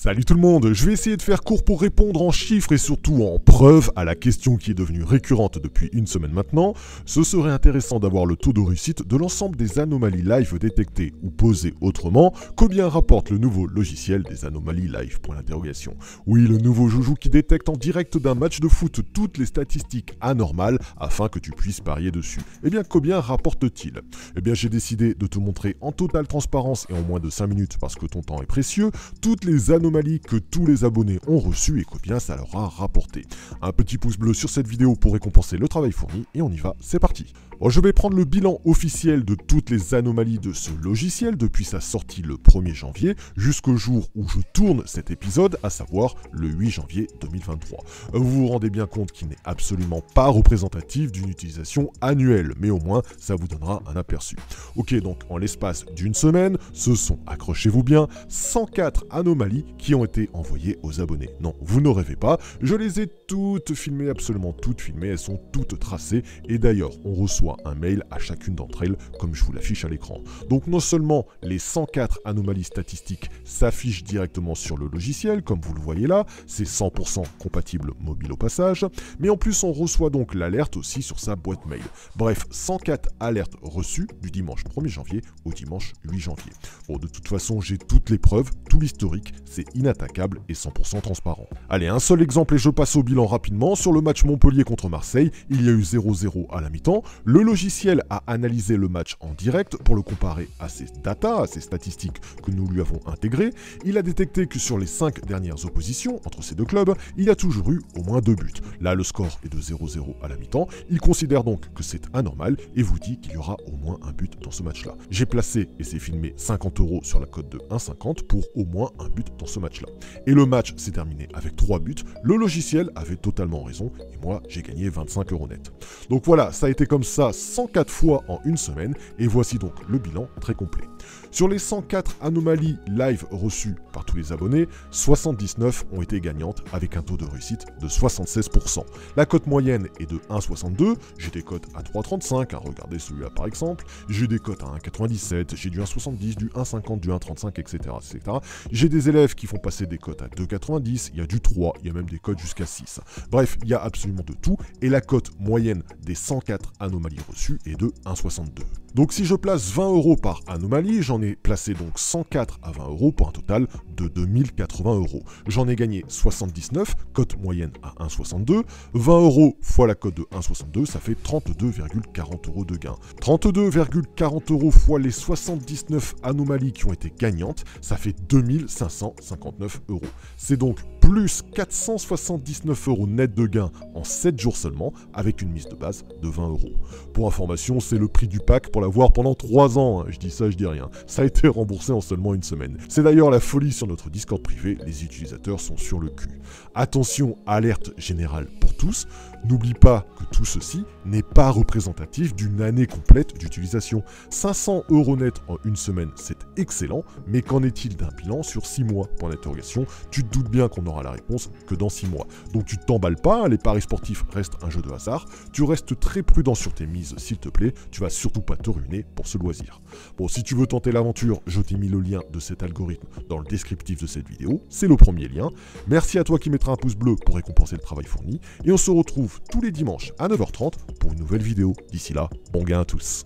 Salut tout le monde, je vais essayer de faire court pour répondre en chiffres et surtout en preuves à la question qui est devenue récurrente depuis une semaine maintenant. Ce serait intéressant d'avoir le taux de réussite de l'ensemble des anomalies live détectées ou posées autrement, combien rapporte le nouveau logiciel des anomalies live, point d'interrogation. Oui, le nouveau joujou qui détecte en direct d'un match de foot toutes les statistiques anormales afin que tu puisses parier dessus. Eh bien, combien rapporte-t-il? Eh bien, j'ai décidé de te montrer en totale transparence et en moins de 5 minutes parce que ton temps est précieux, toutes les anomalies que tous les abonnés ont reçues et combien ça leur a rapporté. Un petit pouce bleu sur cette vidéo pour récompenser le travail fourni et on y va, c'est parti. Bon, je vais prendre le bilan officiel de toutes les anomalies de ce logiciel depuis sa sortie le 1er janvier jusqu'au jour où je tourne cet épisode, à savoir le 8 janvier 2023. Vous vous rendez bien compte qu'il n'est absolument pas représentatif d'une utilisation annuelle, mais au moins ça vous donnera un aperçu. Ok, donc en l'espace d'une semaine, ce sont, accrochez-vous bien, 104 anomalies qui ont été envoyées aux abonnés. Non, vous ne rêvez pas, je les ai toutes filmées, absolument toutes filmées, elles sont toutes tracées, et d'ailleurs on reçoit un mail à chacune d'entre elles, comme je vous l'affiche à l'écran. Donc non seulement les 104 anomalies statistiques s'affichent directement sur le logiciel, comme vous le voyez là, c'est 100% compatible mobile au passage, mais en plus on reçoit donc l'alerte aussi sur sa boîte mail. Bref, 104 alertes reçues du dimanche 1er janvier au dimanche 8 janvier. Bon, de toute façon, j'ai toutes les preuves, tout l'historique, c'est inattaquable et 100% transparent. Allez, un seul exemple et je passe au bilan rapidement. Sur le match Montpellier contre Marseille, il y a eu 0-0 à la mi-temps. Le logiciel a analysé le match en direct pour le comparer à ses datas, à ses statistiques que nous lui avons intégrées. Il a détecté que sur les 5 dernières oppositions entre ces deux clubs, il y a toujours eu au moins 2 buts. Là, le score est de 0-0 à la mi-temps. Il considère donc que c'est anormal et vous dit qu'il y aura au moins un but dans ce match-là. J'ai placé, et c'est filmé, 50 € sur la cote de 1,50 pour au moins un but dans ce match-là. Et le match s'est terminé avec 3 buts. Le logiciel avait totalement raison et moi, j'ai gagné 25 € net. Donc voilà, ça a été comme ça 104 fois en une semaine et voici donc le bilan très complet. Sur les 104 anomalies live reçues par tous les abonnés, 79 ont été gagnantes avec un taux de réussite de 76%. La cote moyenne est de 1,62, j'ai des cotes à 3,35, regardez celui-là par exemple, j'ai des cotes à 1,97, j'ai du 1,70, du 1,50, du 1,35, etc. etc. J'ai des élèves qui font passer des cotes à 2,90, il y a du 3, il y a même des cotes jusqu'à 6. Bref, il y a absolument de tout et la cote moyenne des 104 anomalies reçues est de 1,62. Donc si je place 20 € par anomalie, j'en ai placé donc 104 à 20 € pour un total de 2080 €. J'en ai gagné 79, cote moyenne à 1,62. 20 € fois la cote de 1,62, ça fait 32,40 € de gain. 32,40 € fois les 79 anomalies qui ont été gagnantes, ça fait 2559 €. C'est donc plus 479 € net de gain en 7 jours seulement, avec une mise de base de 20 €. Pour information, c'est le prix du pack pour l'avoir pendant 3 ans. Je dis ça, je dis rien. Ça a été remboursé en seulement une semaine. C'est d'ailleurs la folie sur notre Discord privé, les utilisateurs sont sur le cul. Attention, alerte générale pour tous. N'oublie pas que tout ceci n'est pas représentatif d'une année complète d'utilisation. 500 € net en une semaine, c'est excellent, mais qu'en est-il d'un bilan sur 6 mois? Point d'interrogation. Tu te doutes bien qu'on aura la réponse que dans 6 mois. Donc tu t'emballes pas, les paris sportifs restent un jeu de hasard. Tu restes très prudent sur tes mises, s'il te plaît. Tu vas surtout pas te ruiner pour ce loisir. Bon, si tu veux tenter l'aventure, je t'ai mis le lien de cet algorithme dans le descriptif de cette vidéo. C'est le premier lien. Merci à toi qui mettras un pouce bleu pour récompenser le travail fourni. Et on se retrouve tous les dimanches à 9h30 pour une nouvelle vidéo. D'ici là, bon gain à tous.